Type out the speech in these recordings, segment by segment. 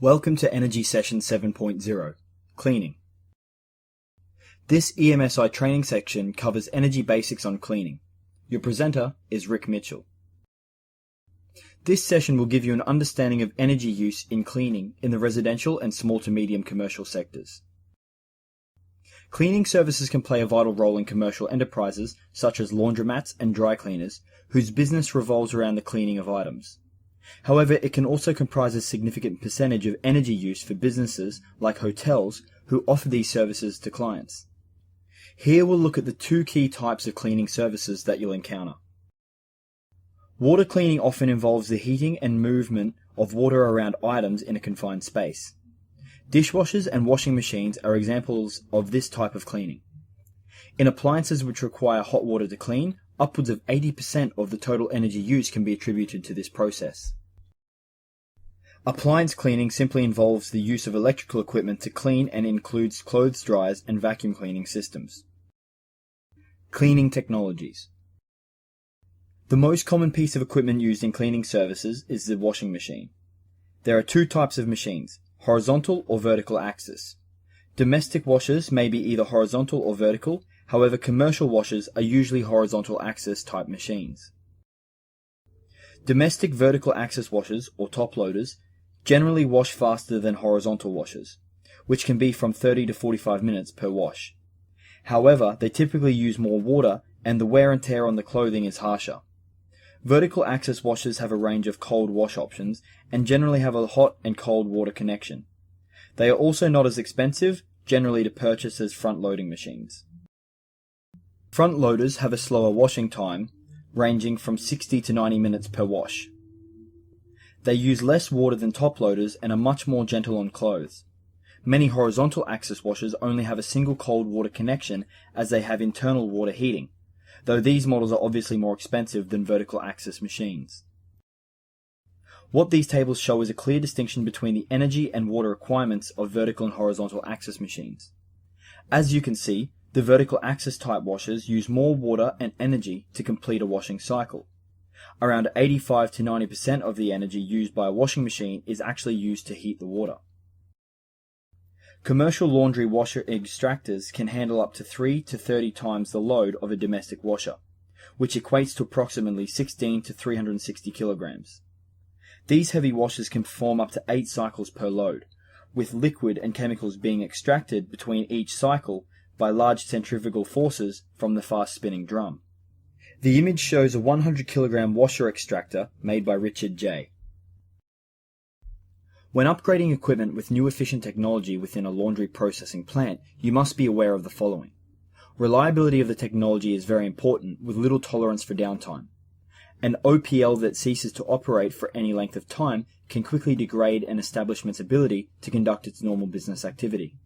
Welcome to Energy Session 7.0, Cleaning. This EMSI training section covers energy basics on cleaning. Your presenter is Rick Mitchell. This session will give you an understanding of energy use in cleaning in the residential and small to medium commercial sectors. Cleaning services can play a vital role in commercial enterprises such as laundromats and dry cleaners, whose business revolves around the cleaning of items. However, it can also comprise a significant percentage of energy use for businesses like hotels who offer these services to clients. Here we'll look at the two key types of cleaning services that you'll encounter. Water cleaning often involves the heating and movement of water around items in a confined space. Dishwashers and washing machines are examples of this type of cleaning. In appliances which require hot water to clean, upwards of 80% of the total energy use can be attributed to this process. Appliance cleaning simply involves the use of electrical equipment to clean and includes clothes dryers and vacuum cleaning systems. Cleaning technologies. The most common piece of equipment used in cleaning services is the washing machine. There are two types of machines, horizontal or vertical axis. Domestic washers may be either horizontal or vertical, however commercial washers are usually horizontal axis type machines. Domestic vertical axis washers, or top loaders, generally wash faster than horizontal washers, which can be from 30 to 45 minutes per wash. However, they typically use more water and the wear and tear on the clothing is harsher. Vertical axis washers have a range of cold wash options and generally have a hot and cold water connection. They are also not as expensive, generally to purchase as front-loading machines. Front loaders have a slower washing time, ranging from 60 to 90 minutes per wash. They use less water than top loaders and are much more gentle on clothes. Many horizontal axis washers only have a single cold water connection as they have internal water heating, though these models are obviously more expensive than vertical axis machines. What these tables show is a clear distinction between the energy and water requirements of vertical and horizontal axis machines. As you can see, the vertical axis type washers use more water and energy to complete a washing cycle. Around 85 to 90% of the energy used by a washing machine is actually used to heat the water. Commercial laundry washer extractors can handle up to 3 to 30 times the load of a domestic washer, which equates to approximately 16 to 360 kilograms. These heavy washers can perform up to 8 cycles per load, with liquid and chemicals being extracted between each cycle by large centrifugal forces from the fast-spinning drum. The image shows a 100 kilogram washer extractor made by Richard J. When upgrading equipment with new efficient technology within a laundry processing plant, you must be aware of the following. Reliability of the technology is very important, with little tolerance for downtime. An OPL that ceases to operate for any length of time can quickly degrade an establishment's ability to conduct its normal business activity.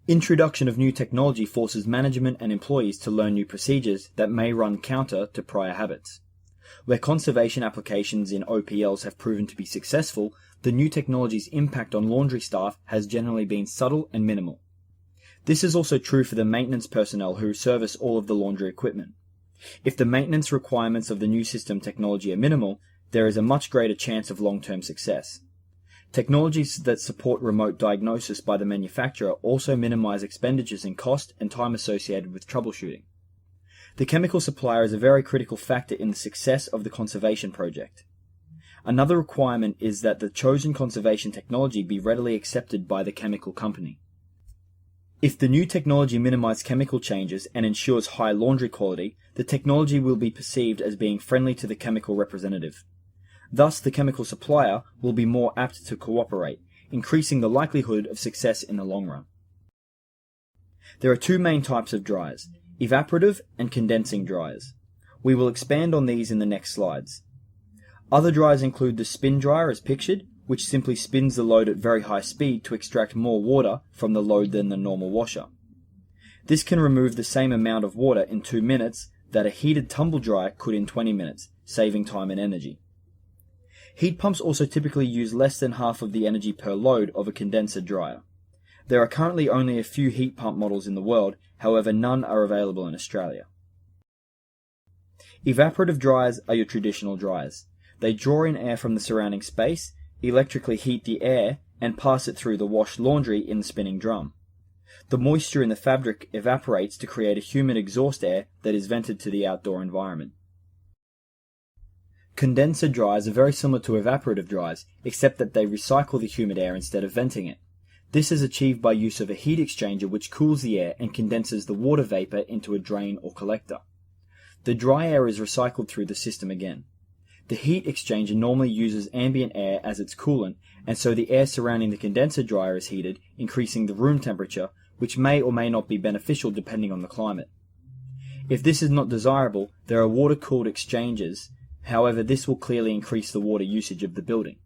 Introduction of new technology forces management and employees to learn new procedures that may run counter to prior habits. Where conservation applications in OPLs have proven to be successful, the new technology's impact on laundry staff has generally been subtle and minimal. This is also true for the maintenance personnel who service all of the laundry equipment. If the maintenance requirements of the new system technology are minimal, there is a much greater chance of long-term success. Technologies that support remote diagnosis by the manufacturer also minimize expenditures in cost and time associated with troubleshooting. The chemical supplier is a very critical factor in the success of the conservation project. Another requirement is that the chosen conservation technology be readily accepted by the chemical company. If the new technology minimizes chemical changes and ensures high laundry quality, the technology will be perceived as being friendly to the chemical representative. Thus, the chemical supplier will be more apt to cooperate, increasing the likelihood of success in the long run. There are two main types of dryers, evaporative and condensing dryers. We will expand on these in the next slides. Other dryers include the spin dryer as pictured, which simply spins the load at very high speed to extract more water from the load than the normal washer. This can remove the same amount of water in 2 minutes that a heated tumble dryer could in 20 minutes, saving time and energy. Heat pumps also typically use less than half of the energy per load of a condenser dryer. There are currently only a few heat pump models in the world, however none are available in Australia. Evaporative dryers are your traditional dryers. They draw in air from the surrounding space, electrically heat the air, and pass it through the washed laundry in the spinning drum. The moisture in the fabric evaporates to create a humid exhaust air that is vented to the outdoor environment. Condenser dryers are very similar to evaporative dryers, except that they recycle the humid air instead of venting it. This is achieved by use of a heat exchanger which cools the air and condenses the water vapor into a drain or collector. The dry air is recycled through the system again. The heat exchanger normally uses ambient air as its coolant, and so the air surrounding the condenser dryer is heated, increasing the room temperature, which may or may not be beneficial depending on the climate. If this is not desirable, there are water-cooled exchangers. However, this will clearly increase the water usage of the building.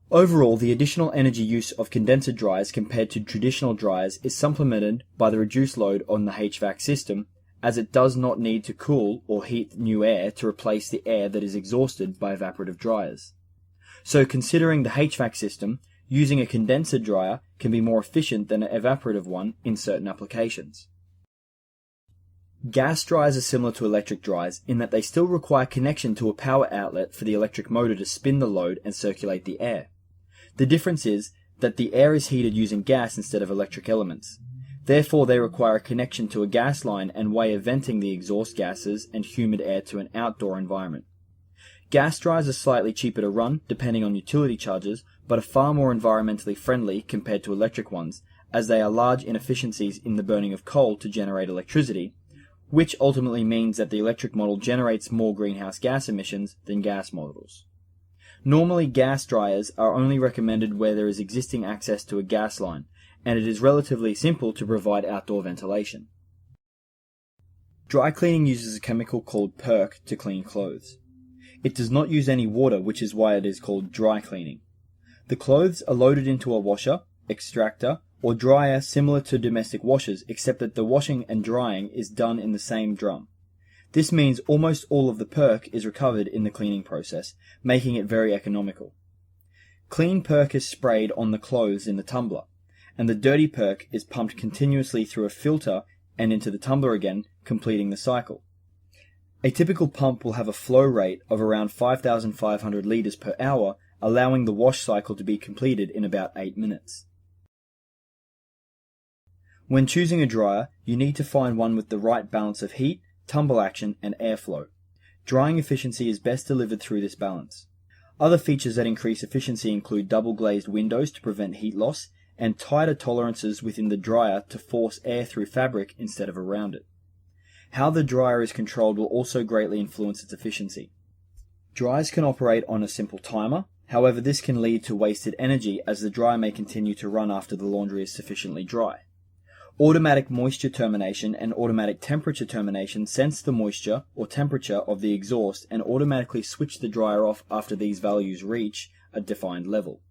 Overall, the additional energy use of condenser dryers compared to traditional dryers is supplemented by the reduced load on the HVAC system, as it does not need to cool or heat new air to replace the air that is exhausted by evaporative dryers. So considering the HVAC system, using a condenser dryer can be more efficient than an evaporative one in certain applications. Gas dryers are similar to electric dryers in that they still require connection to a power outlet for the electric motor to spin the load and circulate the air. The difference is that the air is heated using gas instead of electric elements. Therefore, they require a connection to a gas line and way of venting the exhaust gases and humid air to an outdoor environment. Gas dryers are slightly cheaper to run, depending on utility charges, but are far more environmentally friendly compared to electric ones, as they are large inefficiencies in the burning of coal to generate electricity, which ultimately means that the electric model generates more greenhouse gas emissions than gas models. Normally, gas dryers are only recommended where there is existing access to a gas line, and it is relatively simple to provide outdoor ventilation. Dry cleaning uses a chemical called perc to clean clothes. It does not use any water, which is why it is called dry cleaning. The clothes are loaded into a washer, extractor, or dryer similar to domestic washers, except that the washing and drying is done in the same drum. This means almost all of the perc is recovered in the cleaning process, making it very economical. Clean perc is sprayed on the clothes in the tumbler, and the dirty perc is pumped continuously through a filter and into the tumbler again, completing the cycle. A typical pump will have a flow rate of around 5,500 litres per hour, allowing the wash cycle to be completed in about 8 minutes. When choosing a dryer, you need to find one with the right balance of heat, tumble action, and airflow. Drying efficiency is best delivered through this balance. Other features that increase efficiency include double glazed windows to prevent heat loss, and tighter tolerances within the dryer to force air through fabric instead of around it. How the dryer is controlled will also greatly influence its efficiency. Dryers can operate on a simple timer, however this can lead to wasted energy as the dryer may continue to run after the laundry is sufficiently dry. Automatic moisture termination and automatic temperature termination sense the moisture or temperature of the exhaust and automatically switch the dryer off after these values reach a defined level.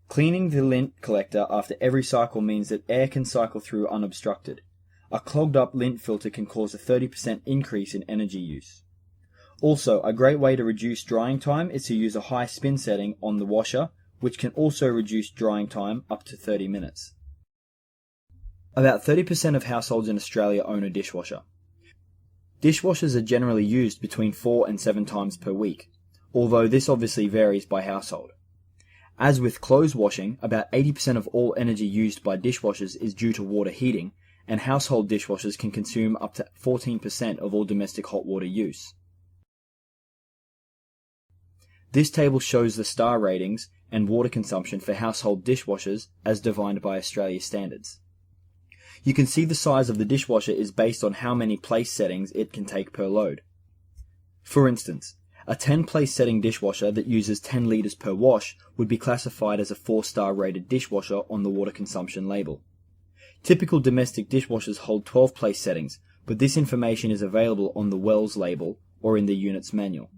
Cleaning the lint collector after every cycle means that air can cycle through unobstructed. A clogged up lint filter can cause a 30% increase in energy use. Also, a great way to reduce drying time is to use a high spin setting on the washer, which can also reduce drying time up to 30 minutes. About 30% of households in Australia own a dishwasher. Dishwashers are generally used between 4 and 7 times per week, although this obviously varies by household. As with clothes washing, about 80% of all energy used by dishwashers is due to water heating, and household dishwashers can consume up to 14% of all domestic hot water use. This table shows the star ratings and water consumption for household dishwashers as defined by Australia standards. You can see the size of the dishwasher is based on how many place settings it can take per load. For instance, a 10-place setting dishwasher that uses 10 litres per wash would be classified as a 4-star rated dishwasher on the water consumption label. Typical domestic dishwashers hold 12-place settings, but this information is available on the Wells label or in the unit's manual.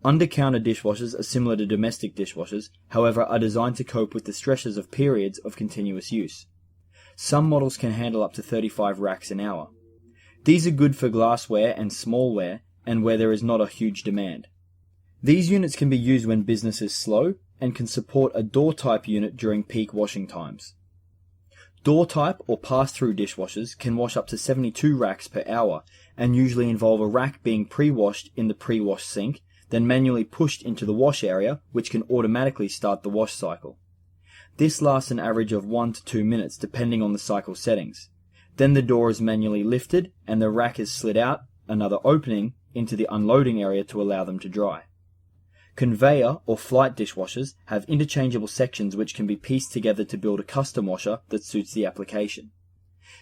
Under-counter dishwashers are similar to domestic dishwashers, however are designed to cope with the stresses of periods of continuous use. Some models can handle up to 35 racks an hour. These are good for glassware and smallware and where there is not a huge demand. These units can be used when business is slow and can support a door-type unit during peak washing times. Door-type or pass-through dishwashers can wash up to 72 racks per hour and usually involve a rack being pre-washed in the pre-wash sink, then manually pushed into the wash area, which can automatically start the wash cycle. This lasts an average of 1 to 2 minutes depending on the cycle settings. Then the door is manually lifted and the rack is slid out another opening into the unloading area to allow them to dry. Conveyor or flight dishwashers have interchangeable sections which can be pieced together to build a custom washer that suits the application.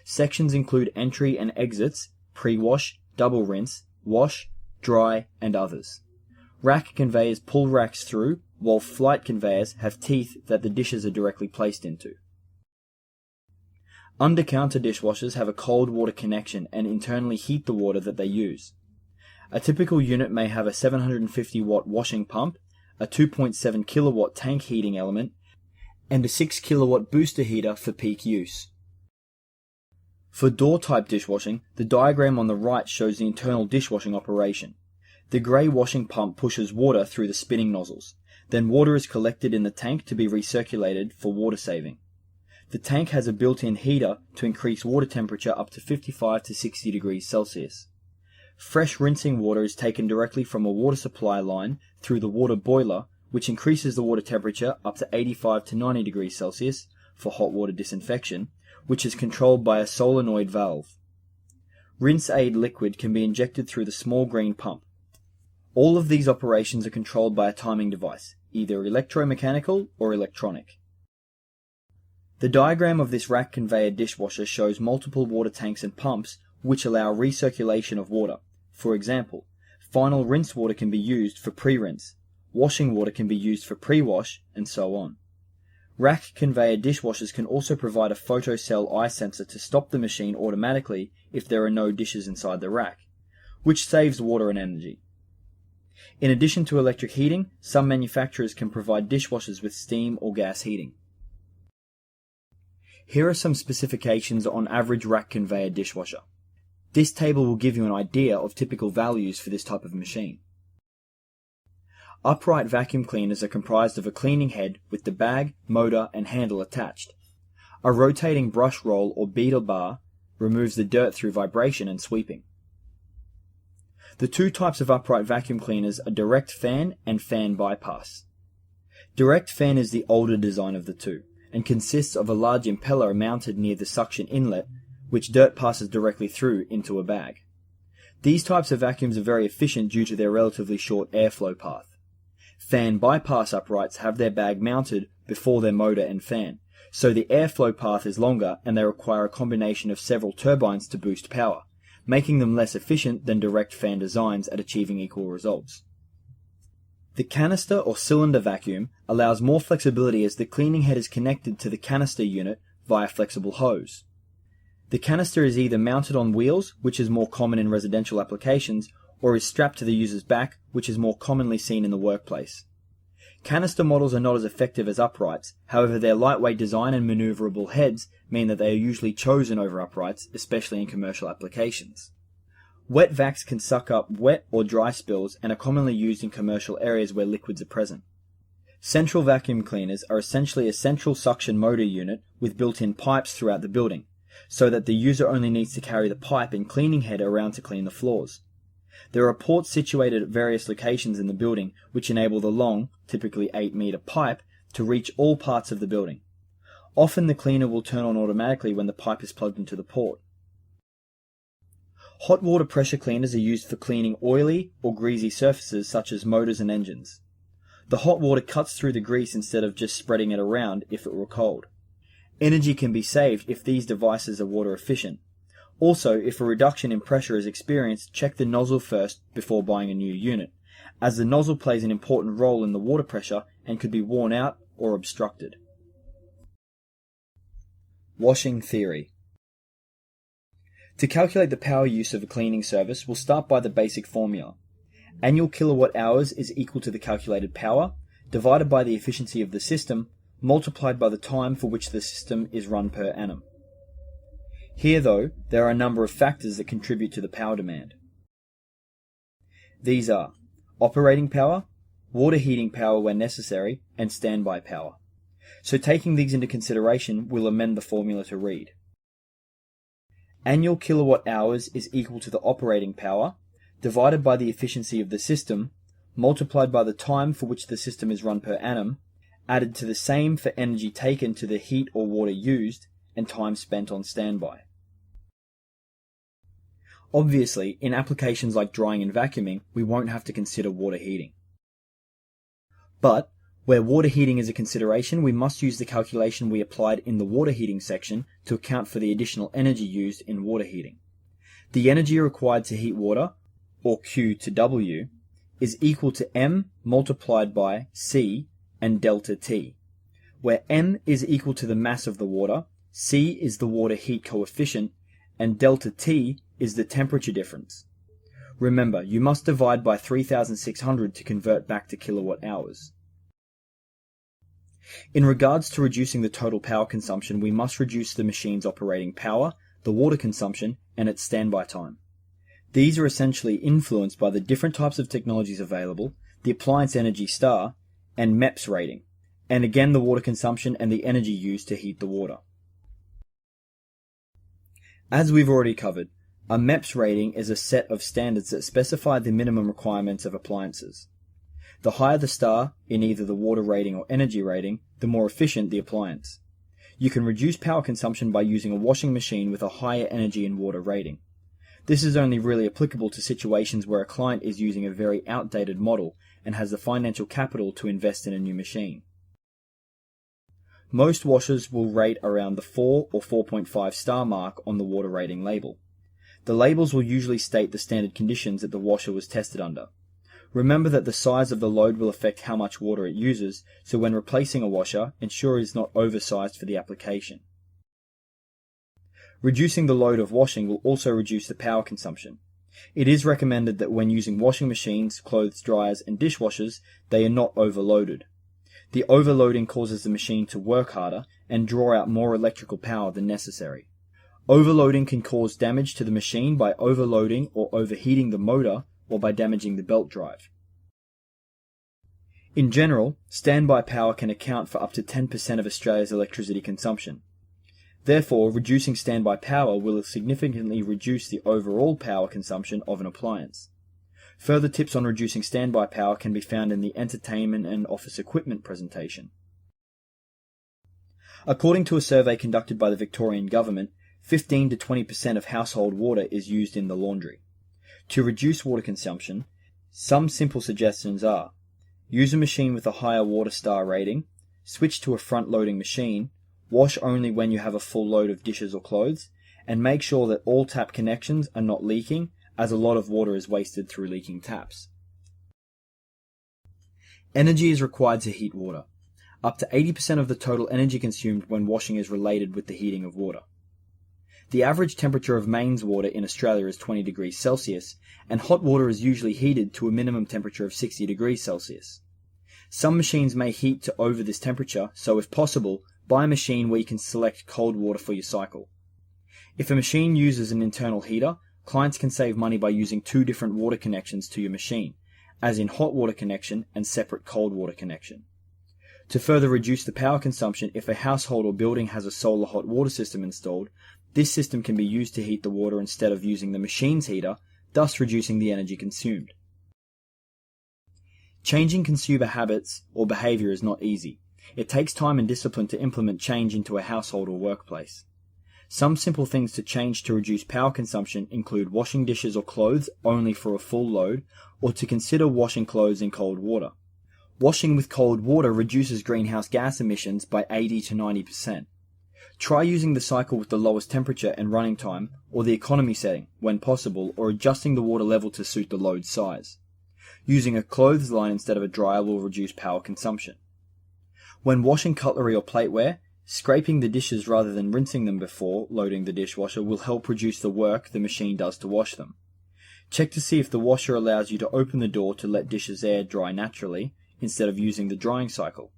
Sections include entry and exits, pre-wash, double rinse, wash, dry, and others. Rack conveyors pull racks through, while flight conveyors have teeth that the dishes are directly placed into. Under-counter dishwashers have a cold water connection and internally heat the water that they use. A typical unit may have a 750 watt washing pump, a 2.7 kilowatt tank heating element, and a 6 kilowatt booster heater for peak use. For door-type dishwashing, the diagram on the right shows the internal dishwashing operation. The grey washing pump pushes water through the spinning nozzles. Then water is collected in the tank to be recirculated for water saving. The tank has a built-in heater to increase water temperature up to 55 to 60 degrees Celsius. Fresh rinsing water is taken directly from a water supply line through the water boiler, which increases the water temperature up to 85 to 90 degrees Celsius for hot water disinfection, which is controlled by a solenoid valve. Rinse aid liquid can be injected through the small green pump. All of these operations are controlled by a timing device, either electromechanical or electronic. The diagram of this rack conveyor dishwasher shows multiple water tanks and pumps which allow recirculation of water. For example, final rinse water can be used for pre-rinse, washing water can be used for pre-wash, and so on. Rack conveyor dishwashers can also provide a photocell eye sensor to stop the machine automatically if there are no dishes inside the rack, which saves water and energy. In addition to electric heating, some manufacturers can provide dishwashers with steam or gas heating. Here are some specifications on average rack conveyor dishwasher. This table will give you an idea of typical values for this type of machine. Upright vacuum cleaners are comprised of a cleaning head with the bag, motor, and handle attached. A rotating brush roll or beater bar removes the dirt through vibration and sweeping. The two types of upright vacuum cleaners are direct fan and fan bypass. Direct fan is the older design of the two, and consists of a large impeller mounted near the suction inlet, which dirt passes directly through into a bag. These types of vacuums are very efficient due to their relatively short airflow path. Fan bypass uprights have their bag mounted before their motor and fan, so the airflow path is longer and they require a combination of several turbines to boost power, making them less efficient than direct fan designs at achieving equal results. The canister or cylinder vacuum allows more flexibility as the cleaning head is connected to the canister unit via flexible hose. The canister is either mounted on wheels, which is more common in residential applications, or is strapped to the user's back, which is more commonly seen in the workplace. Canister models are not as effective as uprights, however their lightweight design and maneuverable heads mean that they are usually chosen over uprights, especially in commercial applications. Wet vacs can suck up wet or dry spills and are commonly used in commercial areas where liquids are present. Central vacuum cleaners are essentially a central suction motor unit with built-in pipes throughout the building, so that the user only needs to carry the pipe and cleaning head around to clean the floors. There are ports situated at various locations in the building which enable the long, typically 8-meter pipe to reach all parts of the building. Often the cleaner will turn on automatically when the pipe is plugged into the port. Hot water pressure cleaners are used for cleaning oily or greasy surfaces such as motors and engines. The hot water cuts through the grease instead of just spreading it around if it were cold. Energy can be saved if these devices are water efficient. Also, if a reduction in pressure is experienced, check the nozzle first before buying a new unit, as the nozzle plays an important role in the water pressure and could be worn out or obstructed. Washing theory. To calculate the power use of a cleaning service, we'll start by the basic formula. Annual kilowatt hours is equal to the calculated power, divided by the efficiency of the system, multiplied by the time for which the system is run per annum. Here, though, there are a number of factors that contribute to the power demand. These are operating power, water heating power when necessary, and standby power. So taking these into consideration, we'll amend the formula to read: annual kilowatt hours is equal to the operating power, divided by the efficiency of the system, multiplied by the time for which the system is run per annum, added to the same for energy taken to the heat or water used, and time spent on standby. Obviously, in applications like drying and vacuuming, we won't have to consider water heating. But, where water heating is a consideration, we must use the calculation we applied in the water heating section to account for the additional energy used in water heating. The energy required to heat water, or Q to W, is equal to M multiplied by C and delta T, where M is equal to the mass of the water, C is the water heat coefficient, and delta T is the temperature difference. Remember, you must divide by 3600 to convert back to kilowatt hours. In regards to reducing the total power consumption, we must reduce the machine's operating power, the water consumption, and its standby time. These are essentially influenced by the different types of technologies available, the appliance energy star, and MEPS rating, and again the water consumption and the energy used to heat the water. As we've already covered, a MEPS rating is a set of standards that specify the minimum requirements of appliances. The higher the star in either the water rating or energy rating, the more efficient the appliance. You can reduce power consumption by using a washing machine with a higher energy and water rating. This is only really applicable to situations where a client is using a very outdated model and has the financial capital to invest in a new machine. Most washers will rate around the 4 or 4.5 star mark on the water rating label. The labels will usually state the standard conditions that the washer was tested under. Remember that the size of the load will affect how much water it uses, so when replacing a washer, ensure it is not oversized for the application. Reducing the load of washing will also reduce the power consumption. It is recommended that when using washing machines, clothes dryers, and dishwashers, they are not overloaded. The overloading causes the machine to work harder and draw out more electrical power than necessary. Overloading can cause damage to the machine by overloading or overheating the motor or by damaging the belt drive. In general, standby power can account for up to 10% of Australia's electricity consumption. Therefore, reducing standby power will significantly reduce the overall power consumption of an appliance. Further tips on reducing standby power can be found in the entertainment and office equipment presentation. According to a survey conducted by the Victorian Government, 15 to 20% of household water is used in the laundry. To reduce water consumption, some simple suggestions are: use a machine with a higher water star rating, switch to a front-loading machine, wash only when you have a full load of dishes or clothes, and make sure that all tap connections are not leaking, as a lot of water is wasted through leaking taps. Energy is required to heat water. Up to 80% of the total energy consumed when washing is related with the heating of water. The average temperature of mains water in Australia is 20 degrees Celsius, and hot water is usually heated to a minimum temperature of 60 degrees Celsius. Some machines may heat to over this temperature, so if possible, buy a machine where you can select cold water for your cycle. If a machine uses an internal heater, clients can save money by using 2 different water connections to your machine, as in hot water connection and separate cold water connection. To further reduce the power consumption, if a household or building has a solar hot water system installed, this system can be used to heat the water instead of using the machine's heater, thus reducing the energy consumed. Changing consumer habits or behavior is not easy. It takes time and discipline to implement change into a household or workplace. Some simple things to change to reduce power consumption include washing dishes or clothes only for a full load, or to consider washing clothes in cold water. Washing with cold water reduces greenhouse gas emissions by 80 to 90%. Try using the cycle with the lowest temperature and running time, or the economy setting, when possible, or adjusting the water level to suit the load size. Using a clothesline instead of a dryer will reduce power consumption. When washing cutlery or plateware, scraping the dishes rather than rinsing them before loading the dishwasher will help reduce the work the machine does to wash them. Check to see if the washer allows you to open the door to let dishes air dry naturally, instead of using the drying cycle.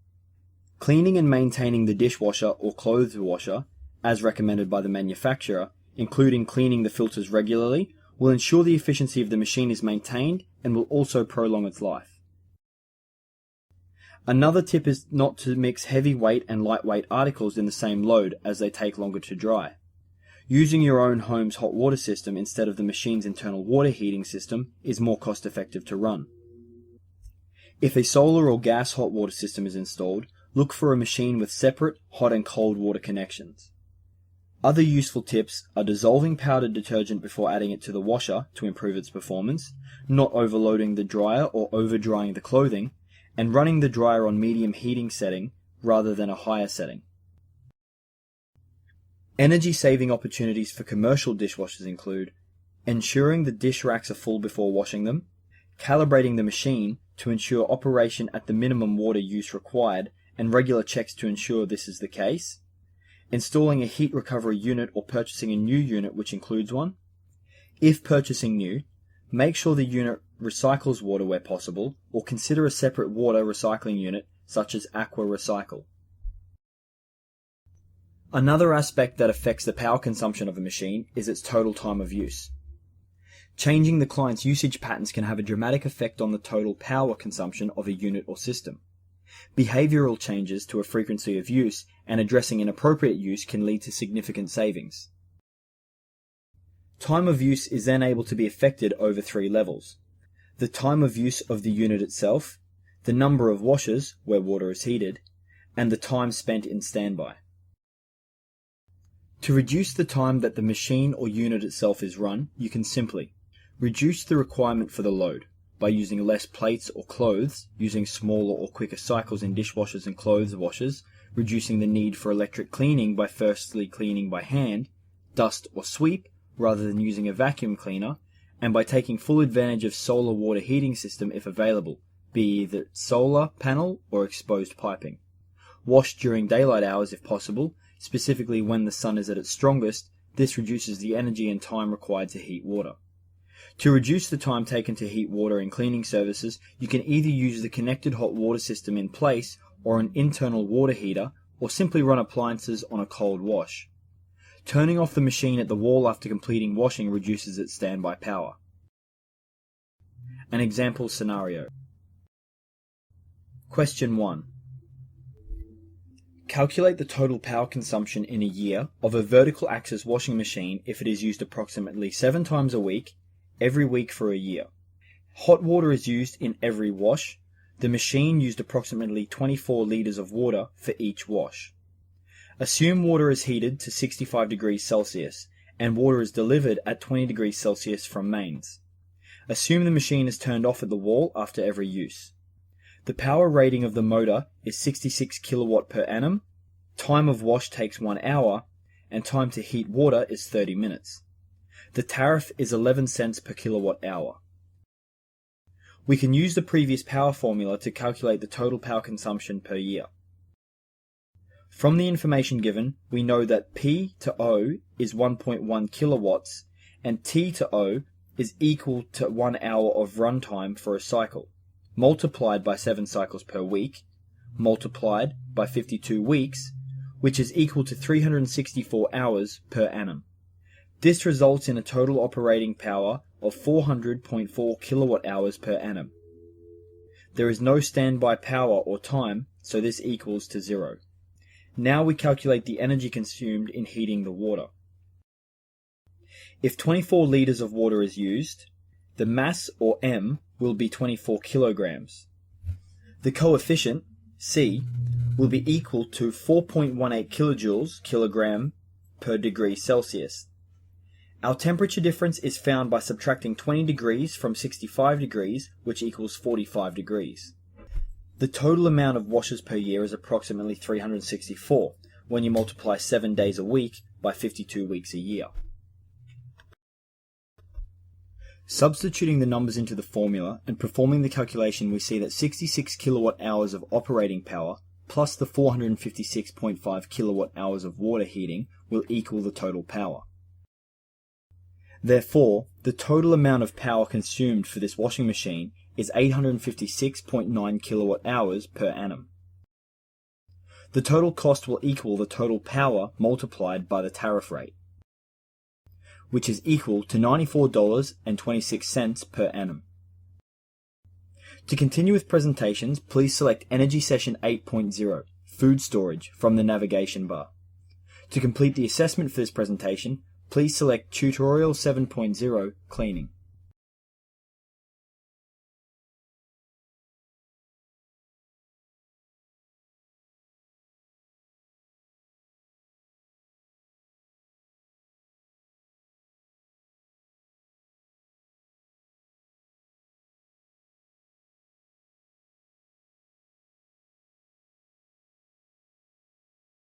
Cleaning and maintaining the dishwasher or clothes washer, as recommended by the manufacturer, including cleaning the filters regularly, will ensure the efficiency of the machine is maintained and will also prolong its life. Another tip is not to mix heavyweight and lightweight articles in the same load, as they take longer to dry. Using your own home's hot water system instead of the machine's internal water heating system is more cost effective to run. If a solar or gas hot water system is installed, look for a machine with separate hot and cold water connections. Other useful tips are dissolving powdered detergent before adding it to the washer to improve its performance, not overloading the dryer or over-drying the clothing, and running the dryer on medium heating setting rather than a higher setting. Energy-saving opportunities for commercial dishwashers include ensuring the dish racks are full before washing them, calibrating the machine to ensure operation at the minimum water use required and regular checks to ensure this is the case, installing a heat recovery unit or purchasing a new unit which includes one. If purchasing new, make sure the unit recycles water where possible, or consider a separate water recycling unit such as Aqua Recycle. Another aspect that affects the power consumption of a machine is its total time of use. Changing the client's usage patterns can have a dramatic effect on the total power consumption of a unit or system. Behavioral changes to a frequency of use and addressing inappropriate use can lead to significant savings. Time of use is then able to be affected over 3 levels: the time of use of the unit itself, the number of washers where water is heated, and the time spent in standby. To reduce the time that the machine or unit itself is run, you can simply reduce the requirement for the load by using less plates or clothes, using smaller or quicker cycles in dishwashers and clothes washers, reducing the need for electric cleaning by firstly cleaning by hand, dust or sweep, rather than using a vacuum cleaner, and by taking full advantage of solar water heating system if available, be either solar panel or exposed piping. Wash during daylight hours if possible, specifically when the sun is at its strongest. This reduces the energy and time required to heat water. To reduce the time taken to heat water in cleaning services, you can either use the connected hot water system in place or an internal water heater, or simply run appliances on a cold wash. Turning off the machine at the wall after completing washing reduces its standby power. An example scenario. Question 1. Calculate the total power consumption in a year of a vertical axis washing machine if it is used approximately 7 times a week, every week for a year. Hot water is used in every wash. The machine used approximately 24 liters of water for each wash. Assume water is heated to 65 degrees Celsius and water is delivered at 20 degrees Celsius from mains. Assume the machine is turned off at the wall after every use. The power rating of the motor is 66 kilowatt per annum, time of wash takes 1 hour, and time to heat water is 30 minutes. The tariff is 11 cents per kilowatt hour. We can use the previous power formula to calculate the total power consumption per year. From the information given, we know that P to O is 1.1 kilowatts and T to O is equal to 1 hour of runtime for a cycle, multiplied by 7 cycles per week, multiplied by 52 weeks, which is equal to 364 hours per annum. This results in a total operating power of 400.4 kilowatt hours per annum. There is no standby power or time, so this equals to 0. Now we calculate the energy consumed in heating the water. If 24 liters of water is used, the mass, or M, will be 24 kilograms. The coefficient, C, will be equal to 4.18 kilojoules kilogram per degree Celsius. Our temperature difference is found by subtracting 20 degrees from 65 degrees, which equals 45 degrees. The total amount of washes per year is approximately 364, when you multiply 7 days a week by 52 weeks a year. Substituting the numbers into the formula and performing the calculation, we see that 66 kilowatt hours of operating power plus the 456.5 kilowatt hours of water heating will equal the total power. Therefore, the total amount of power consumed for this washing machine is 856.9 kilowatt hours per annum. The total cost will equal the total power multiplied by the tariff rate, which is equal to $94.26 per annum. To continue with presentations, please select Energy Session 8.0, Food Storage, from the navigation bar. To complete the assessment for this presentation, please select Tutorial 7.0, Cleaning.